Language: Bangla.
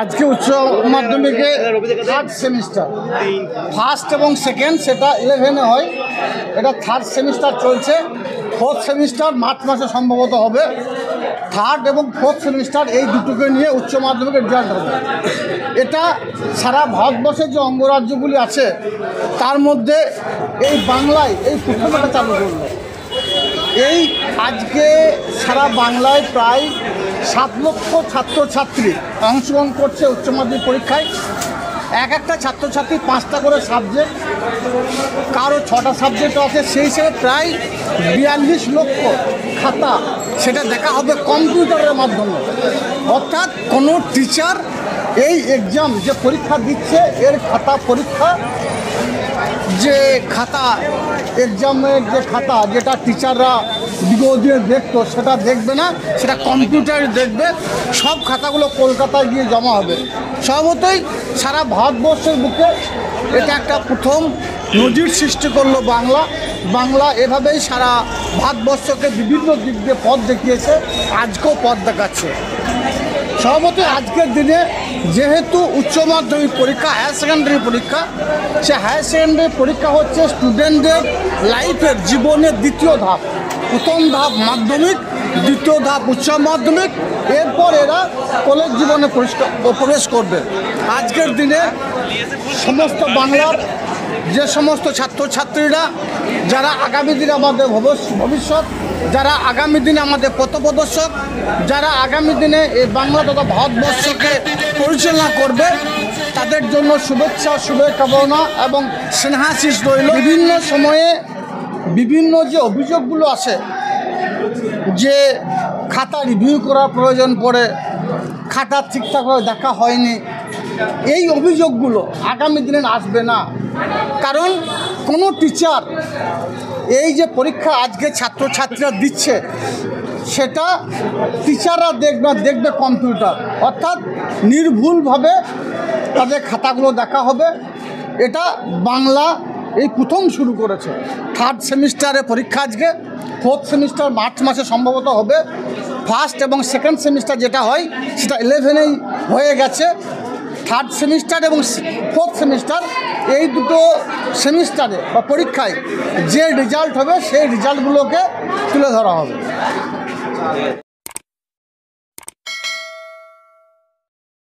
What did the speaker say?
আজকে উচ্চ মাধ্যমিকে থার্ড সেমিস্টার, ফার্স্ট এবং সেকেন্ড সেটা 11-এ হয়, এটা থার্ড সেমিস্টার চলছে। ফোর্থ সেমিস্টার মার্চ মাসে সম্ভবত হবে। থার্ড এবং ফোর্থ সেমিস্টার এই দুটোকে নিয়ে উচ্চ মাধ্যমিকের রেজাল্ট হবে। এটা সারা ভারতবর্ষের যে অঙ্গরাজ্যগুলি আছে তার মধ্যে এই বাংলায় এই প্রথম এটা চালু করলো। এই আজকে সারা বাংলায় প্রায় 7 লক্ষ ছাত্রছাত্রী অংশগ্রহণ করছে উচ্চ মাধ্যমিক পরীক্ষায়। এক একটা ছাত্রছাত্রী 5টা করে সাবজেক্ট, কারো 6টা সাবজেক্ট আছে। সেই হিসেবে প্রায় 42 লক্ষ খাতা সেটা দেখা হবে কম্পিউটারের মাধ্যমে। অর্থাৎ কোনো টিচার এই এক্সাম যে পরীক্ষা দিচ্ছে এর খাতা পরীক্ষা যে খাতা এক্সামের যে খাতা যেটা টিচাররা বিগত দিনে দেখতো সেটা দেখবে না, সেটা কম্পিউটারে দেখবে। সব খাতাগুলো কলকাতায় গিয়ে জমা হবে। স্বভাবতই সারা ভারতবর্ষের বুকে এটা একটা প্রথম নজির সৃষ্টি করলো বাংলা এভাবেই সারা ভারতবর্ষকে বিভিন্ন দিক দিয়ে পথ দেখিয়েছে, আজকেও পথ দেখাচ্ছে। স্বভাবতই আজকের দিনে যেহেতু উচ্চ মাধ্যমিক পরীক্ষা হায়ার সেকেন্ডারি পরীক্ষা, সে হায়ার সেকেন্ডারি পরীক্ষা হচ্ছে স্টুডেন্টদের লাইফের জীবনের দ্বিতীয় ধাপ। প্রথম ধাপ মাধ্যমিক, দ্বিতীয় ধাপ উচ্চ মাধ্যমিক, এরপর এরা কলেজ জীবনে প্রবেশ করবে। আজকের দিনে সমস্ত বাংলার যে সমস্ত ছাত্রছাত্রীরা যারা আগামী দিনে আমাদের ভবিষ্যৎ, যারা আগামী দিনে আমাদের পথপ্রদর্শক, যারা আগামী দিনে এই বাংলা তথা ভারতবর্ষকে পরিচালনা করবে, তাদের জন্য শুভেচ্ছা শুভকামনা এবং স্নেহাশিস রইল। বিভিন্ন সময়ে বিভিন্ন যে অভিযোগগুলো আসে যে খাতা রিভিউ করার প্রয়োজন পড়ে, খাতা ঠিকঠাকভাবে দেখা হয়নি, এই অভিযোগগুলো আগামী দিনে আসবে না। কারণ কোনো টিচার এই যে পরীক্ষা আজকে ছাত্রছাত্রীরা দিচ্ছে সেটা টিচাররা দেখবে কম্পিউটার, অর্থাৎ নির্ভুলভাবে তাদের খাতাগুলো দেখা হবে। এটা বাংলা এই প্রথম শুরু করেছে। থার্ড সেমিস্টারে পরীক্ষা আজকে, ফোর্থ সেমিস্টার মার্চ মাসে সম্ভবত হবে। ফার্স্ট এবং সেকেন্ড সেমিস্টার যেটা হয় সেটা 11-এই হয়ে গেছে। থার্ড সেমিস্টার এবং ফোর্থ সেমিস্টার এই দুটো সেমিস্টারে বা পরীক্ষায় যে রেজাল্ট হবে সেই রেজাল্টগুলোকে তুলে ধরা হবে।